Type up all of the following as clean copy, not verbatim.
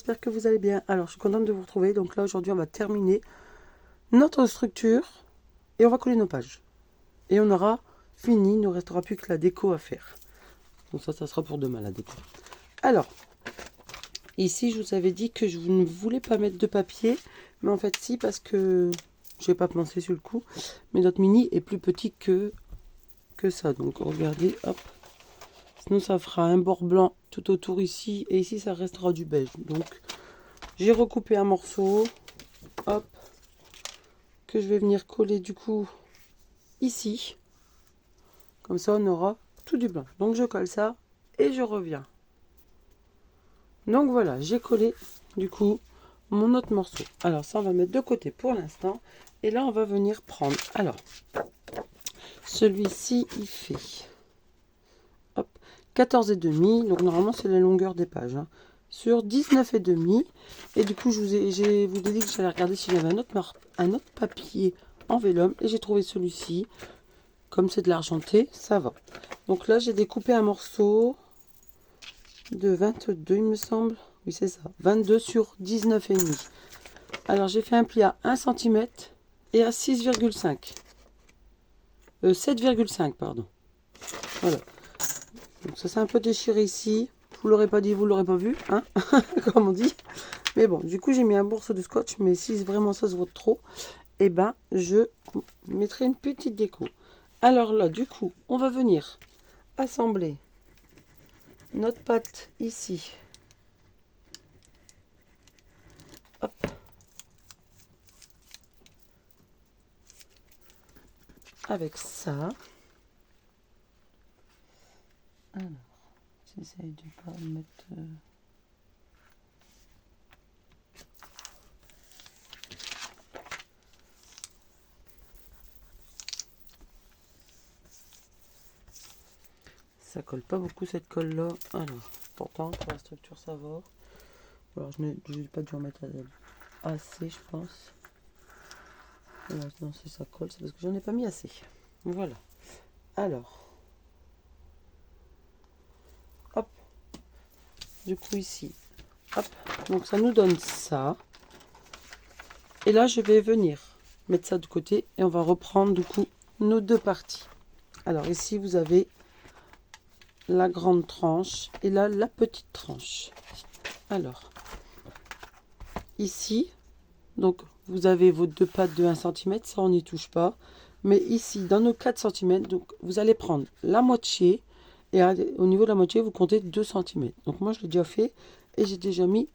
j'espère que vous allez bien. Alors, je suis contente de vous retrouver. Donc là, aujourd'hui, on va terminer notre structure et on va coller nos pages. Et on aura fini, il ne restera plus que la déco à faire. Donc ça sera pour demain, la déco. Alors, ici, je vous avais dit que je ne voulais pas mettre de papier, mais en fait, si, parce que je n'ai pas pensé sur le coup, mais notre mini est plus petit que ça. Donc, regardez, hop. Sinon, ça fera un bord blanc tout autour ici, et ici, ça restera du beige. Donc, j'ai recoupé un morceau, hop, que je vais venir coller du coup ici. Comme ça, on aura tout du blanc. Donc, je colle ça et je reviens. Donc, voilà, j'ai collé du coup mon autre morceau. Alors, ça, on va mettre de côté pour l'instant. Et là, on va venir prendre. Alors, celui-ci, il fait hop, 14,5. Donc, normalement, c'est la longueur des pages. Hein, sur 19,5. Et du coup, je vous ai dit que j'allais regarder s'il y avait un autre papier en vélum. Et j'ai trouvé celui-ci. Comme c'est de l'argenté, ça va. Donc là, j'ai découpé un morceau de 22, il me semble. Oui, c'est ça. 22 sur 19,5. Alors, j'ai fait un pli à 1 cm et à 6,5. 7,5, pardon. Voilà. Donc ça s'est un peu déchiré ici. Je vous l'aurez pas dit, vous l'aurez pas vu, hein, comme on dit. Mais bon, du coup, j'ai mis un morceau de scotch. Mais si vraiment ça se voit trop, eh ben, je mettrai une petite déco. Alors là, du coup, on va venir assembler notre pâte ici. Hop. Avec ça. Alors, j'essaye de pas mettre... Ça colle pas beaucoup cette colle là. Alors, pourtant pour la structure ça va. Alors je n'ai pas dû en mettre assez, je pense. Alors, non, si ça colle, c'est parce que j'en ai pas mis assez. Voilà. Alors, hop. Du coup ici, hop. Donc ça nous donne ça. Et là je vais venir mettre ça de côté et on va reprendre du coup nos deux parties. Alors ici vous avez la grande tranche et là la petite tranche. Alors ici, donc vous avez vos deux pattes de 1 cm, ça on n'y touche pas. Mais ici dans nos 4 cm, donc vous allez prendre la moitié et au niveau de la moitié vous comptez 2 cm. Donc moi je l'ai déjà fait et j'ai déjà mis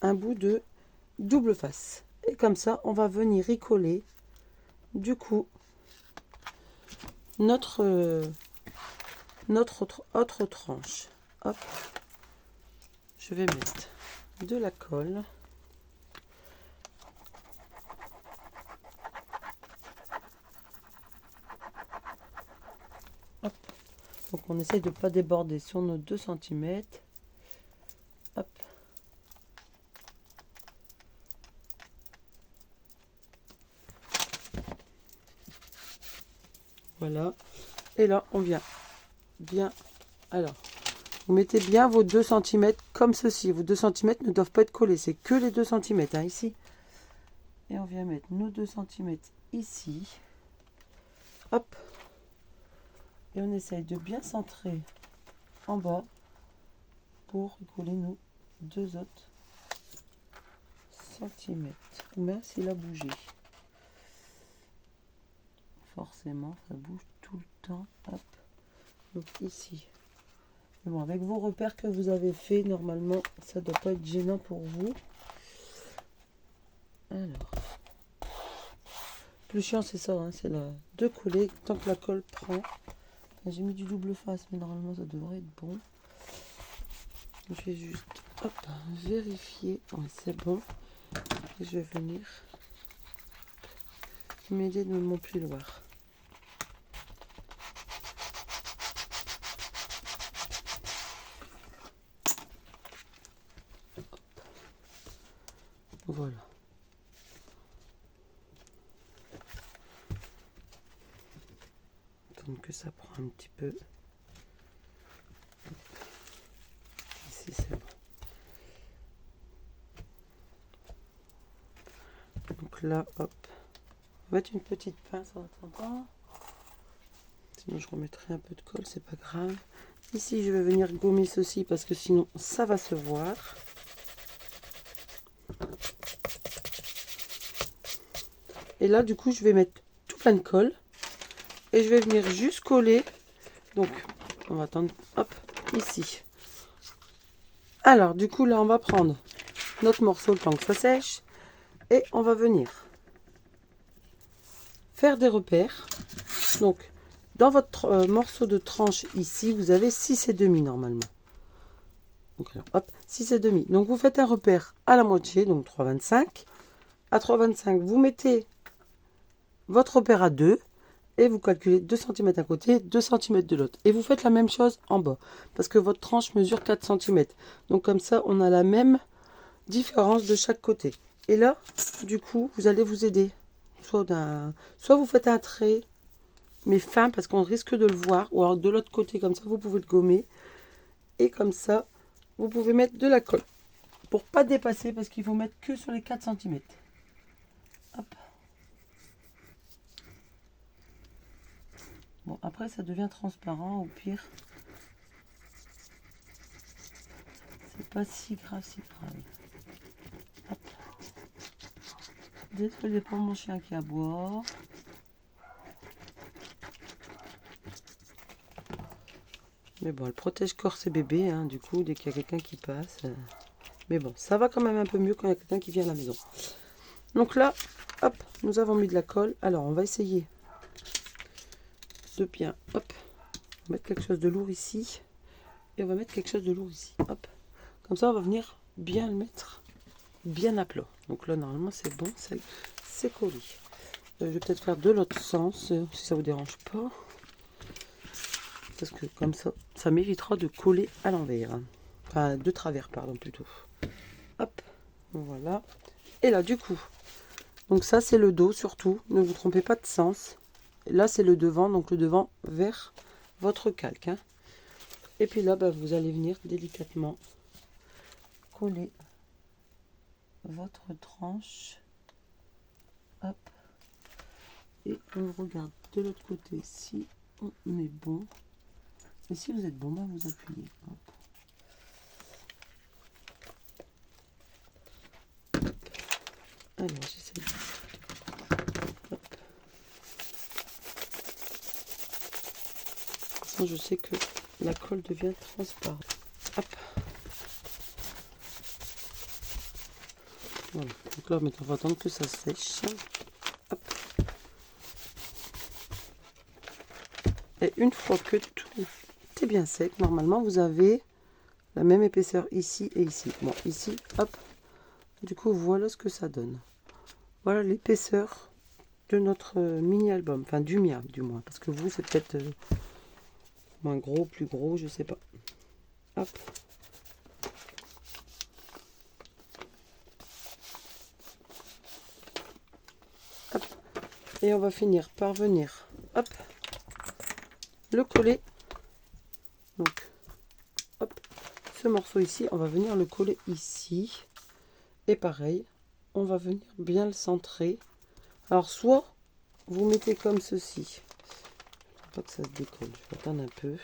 un bout de double face. Et comme ça on va venir y coller du coup notre autre tranche. Hop, je vais mettre de la colle. Hop. Donc on essaye de ne pas déborder sur nos 2 cm. Hop. Voilà. Et là on vient bien. Alors, vous mettez bien vos 2 cm comme ceci. Vos 2 cm ne doivent pas être collés. C'est que les 2 cm hein, ici. Et on vient mettre nos 2 cm ici. Hop. Et on essaye de bien centrer en bas pour coller nos 2 autres centimètres. Mince, il a bougé. Forcément, ça bouge tout le temps. Hop. Donc ici. Mais bon, avec vos repères que vous avez fait, normalement, ça ne doit pas être gênant pour vous. Alors. Plus chiant, c'est ça, hein, c'est de coller tant que la colle prend. J'ai mis du double face, mais normalement, ça devrait être bon. Je vais juste hop, vérifier. Ouais, c'est bon. Et je vais venir m'aider de mon piloir. Voilà. Donc que ça prend un petit peu. Ici c'est bon. Donc là, hop. On va mettre une petite pince en attendant. Sinon, je remettrai un peu de colle, c'est pas grave. Ici, je vais venir gommer ceci parce que sinon, ça va se voir. Et là, du coup, je vais mettre tout plein de colle. Et je vais venir juste coller. Donc, on va attendre, hop, ici. Alors, du coup, là, on va prendre notre morceau le temps que ça sèche. Et on va venir faire des repères. Donc, dans votre morceau de tranche ici, vous avez 6,5 normalement. Donc, alors, hop, 6,5. Donc, vous faites un repère à la moitié, donc 3,25. À 3,25, vous mettez votre repère à 2 et vous calculez 2 cm d'un côté, 2 cm de l'autre. Et vous faites la même chose en bas parce que votre tranche mesure 4 cm. Donc, comme ça, on a la même différence de chaque côté. Et là, du coup, vous allez vous aider. Soit vous faites un trait, mais fin parce qu'on risque de le voir. Ou alors de l'autre côté, comme ça, vous pouvez le gommer. Et comme ça, vous pouvez mettre de la colle. Pour pas dépasser, parce qu'il faut mettre que sur les 4 cm. Hop. Bon, après, ça devient transparent, au pire. C'est pas si grave, Hop. Désolé pour mon chien qui aboie. Mais bon, elle protège corps ses bébés, hein, du coup, dès qu'il y a quelqu'un qui passe. Mais bon, ça va quand même un peu mieux quand il y a quelqu'un qui vient à la maison. Donc là, hop, nous avons mis de la colle. Alors, on va essayer de bien, hop, mettre quelque chose de lourd ici. Et on va mettre quelque chose de lourd ici, hop. Comme ça, on va venir bien le mettre bien à plat. Donc là, normalement, c'est bon, c'est collé. Je vais peut-être faire de l'autre sens, si ça vous dérange pas. Parce que comme ça m'évitera de coller à l'envers. Hein. Enfin, de travers, pardon, plutôt. Hop, voilà. Et là, du coup, donc ça, c'est le dos, surtout. Ne vous trompez pas de sens. Et là, c'est le devant, donc le devant vers votre calque. Hein. Et puis là, bah, vous allez venir délicatement coller votre tranche. Hop. Et on regarde de l'autre côté si on est bon. Et si vous êtes bon, bah, vous appuyez. Hop. Alors, j'essaie de... Hop. De toute façon, je sais que la colle devient transparente. Hop. Voilà. Donc là, maintenant, on va attendre que ça sèche. Hop. Et une fois que tout est bien sec, normalement, vous avez la même épaisseur ici et ici. Bon, ici, hop. Du coup, voilà ce que ça donne. Voilà l'épaisseur de notre mini-album. Enfin, du mien, du moins. Parce que vous, c'est peut-être moins gros, plus gros, je sais pas. Hop. Hop. Et on va finir par venir, hop, le coller. Donc, hop, ce morceau ici, on va venir le coller ici. Et pareil, on va venir bien le centrer. Alors, soit vous mettez comme ceci. Pas que ça se décolle, je vais attendre un peu.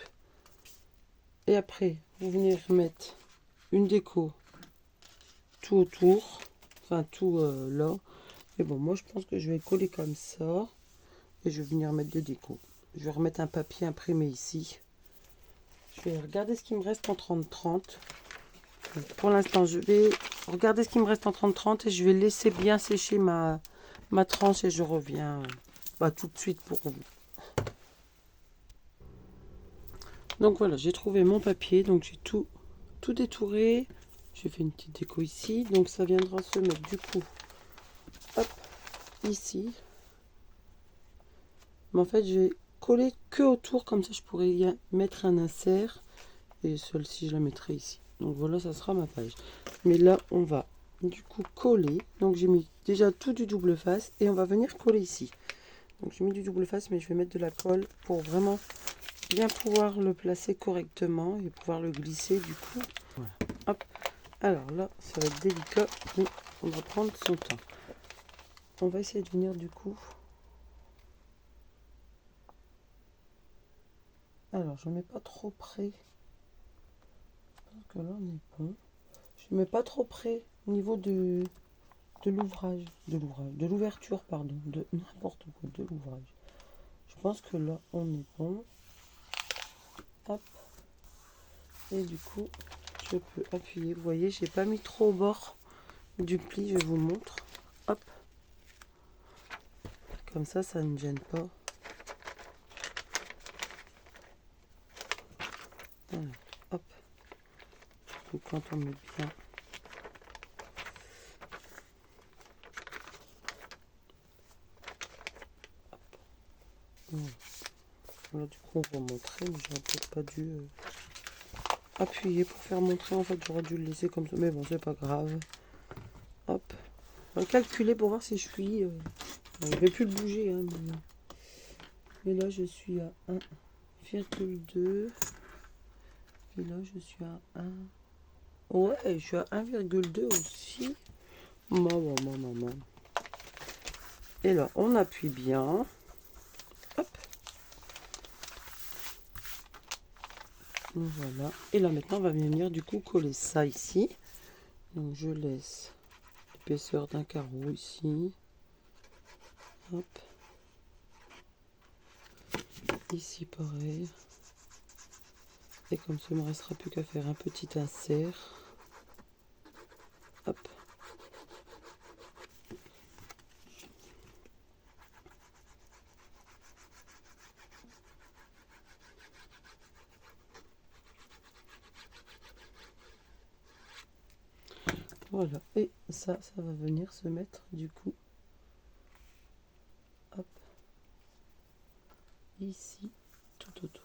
Et après, vous venez remettre une déco tout autour. Enfin, tout là. Mais bon, moi, je pense que je vais coller comme ça. Et je vais venir mettre de déco. Je vais remettre un papier imprimé ici. Je vais regarder ce qui me reste en 30-30. Pour l'instant, je vais regarder ce qui me reste en 30-30 et je vais laisser bien sécher ma tranche et je reviens tout de suite pour vous. Donc voilà, j'ai trouvé mon papier, donc j'ai tout détouré. J'ai fait une petite déco ici, donc ça viendra se mettre du coup, hop, ici. Mais en fait, je vais coller que autour, comme ça je pourrais y mettre un insert. Et celle-ci, je la mettrai ici. Donc voilà, ça sera ma page. Mais là, on va du coup coller. Donc j'ai mis déjà tout du double face et on va venir coller ici. Donc j'ai mis du double face, mais je vais mettre de la colle pour vraiment bien pouvoir le placer correctement et pouvoir le glisser du coup. Voilà. Hop. Alors là, ça va être délicat, mais on va prendre son temps. on va essayer de venir du coup. Alors, je ne mets pas trop près. Je pense que là, on est bon. Je ne mets pas trop près au niveau de l'ouverture, pardon, de n'importe quoi, de l'ouvrage. Je pense que là, on est bon. Hop. Et du coup, je peux appuyer. Vous voyez, j'ai pas mis trop au bord du pli, je vous montre. Hop. Comme ça ne gêne pas. Voilà. Hop. Donc quand on met bien. Voilà. Là, du coup, on va montrer, mais j'aurais peut-être pas dû appuyer pour faire montrer. En fait, j'aurais dû le laisser comme ça, mais bon, c'est pas grave. Hop. On va calculer pour voir si je suis. Je vais plus le bouger, hein, mais là, je suis à 1,2. Et là, je suis à 1. Ouais, je suis à 1,2 aussi. Maman. Et là, on appuie bien. Hop. Voilà. Et là, maintenant, on va venir du coup coller ça ici. Donc, je laisse l'épaisseur d'un carreau ici. Hop. Ici, pareil. Et comme ça, il ne me restera plus qu'à faire un petit insert. Hop. Voilà. Et ça va venir se mettre du coup. Hop. Ici, tout autour.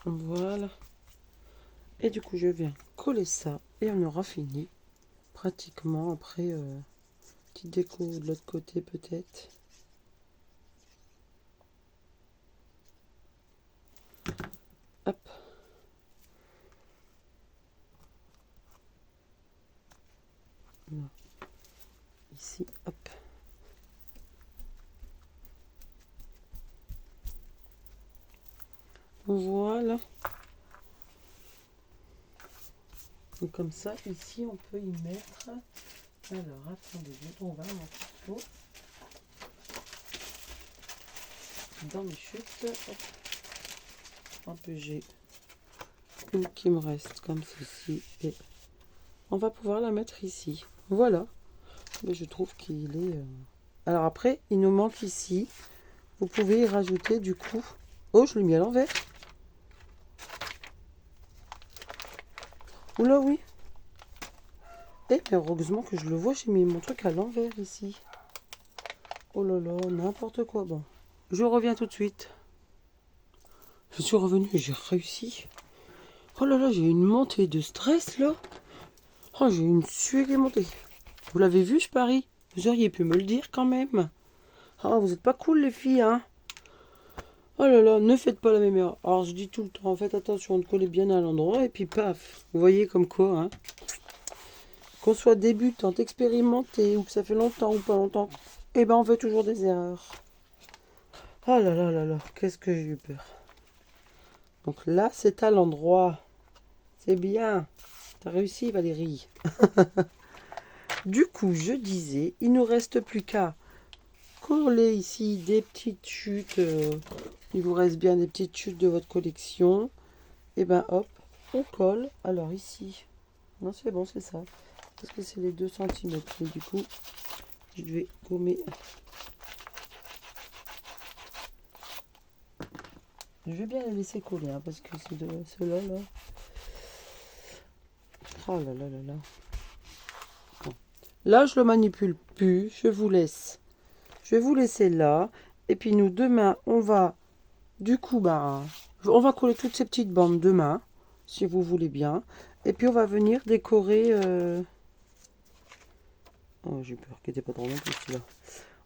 Voilà. Et du coup, je viens coller ça et on aura fini. Pratiquement. Après, petite déco de l'autre côté peut-être. Hop. Là. Ici, hop. Voilà. Et comme ça, ici, on peut y mettre. Alors, attendez, on va un morceau dans mes chutes. Hop. Un peu, j'ai une qui me reste comme ceci. Et on va pouvoir la mettre ici. Voilà. Mais je trouve qu'il est... Alors après, il nous manque ici. Vous pouvez y rajouter du coup... Oh, je l'ai mis à l'envers. Oula, oui. Eh bien, heureusement que je le vois, j'ai mis mon truc à l'envers ici. Oh là là, n'importe quoi. Bon, je reviens tout de suite. Je suis revenu et j'ai réussi. Oh là là, j'ai une montée de stress là. Oh, j'ai une sueur qui est montée. Vous l'avez vu, je parie? Vous auriez pu me le dire quand même. Ah, vous êtes pas cool les filles, hein? Oh là là, ne faites pas la même erreur. Alors, je dis tout le temps, faites attention de coller bien à l'endroit et puis paf. Vous voyez comme quoi, hein? Qu'on soit débutante, expérimentée ou que ça fait longtemps ou pas longtemps, eh ben on fait toujours des erreurs. Oh là là là là, qu'est-ce que j'ai eu peur. Donc là, c'est à l'endroit. C'est bien. T'as réussi, Valérie. Du coup, je disais, il nous reste plus qu'à coller ici des petites chutes. Il vous reste bien des petites chutes de votre collection. Et ben hop, on colle. Alors ici, non c'est bon, c'est ça. Parce que c'est les 2 cm. Et du coup, je vais gommer. Je vais bien les laisser coller, hein, parce que c'est de ceux-là, là. Oh là là là là. Bon. Là, je le manipule plus. Je vous laisse. Je vais vous laisser là. Et puis nous, demain, on va, du coup, bah, On va coller toutes ces petites bandes demain, si vous voulez bien. Et puis on va venir décorer... Oh, j'ai peur qu'il n'était pas trop long plus celui-là.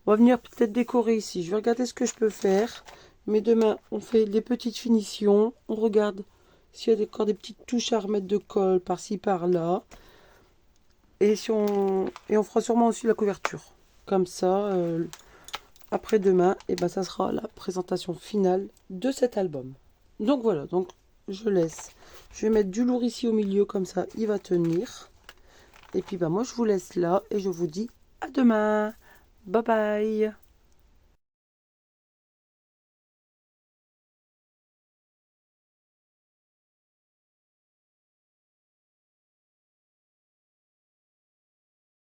On va venir peut-être décorer ici. Je vais regarder ce que je peux faire. Mais demain, on fait des petites finitions. On regarde s'il y a encore des petites touches à remettre de colle par-ci, par-là. Et on fera sûrement aussi la couverture. Comme ça, après-demain, et ben, ça sera la présentation finale de cet album. Donc voilà, donc je laisse. Je vais mettre du lourd ici au milieu, comme ça, il va tenir. Et puis bah moi, je vous laisse là et je vous dis à demain. Bye bye.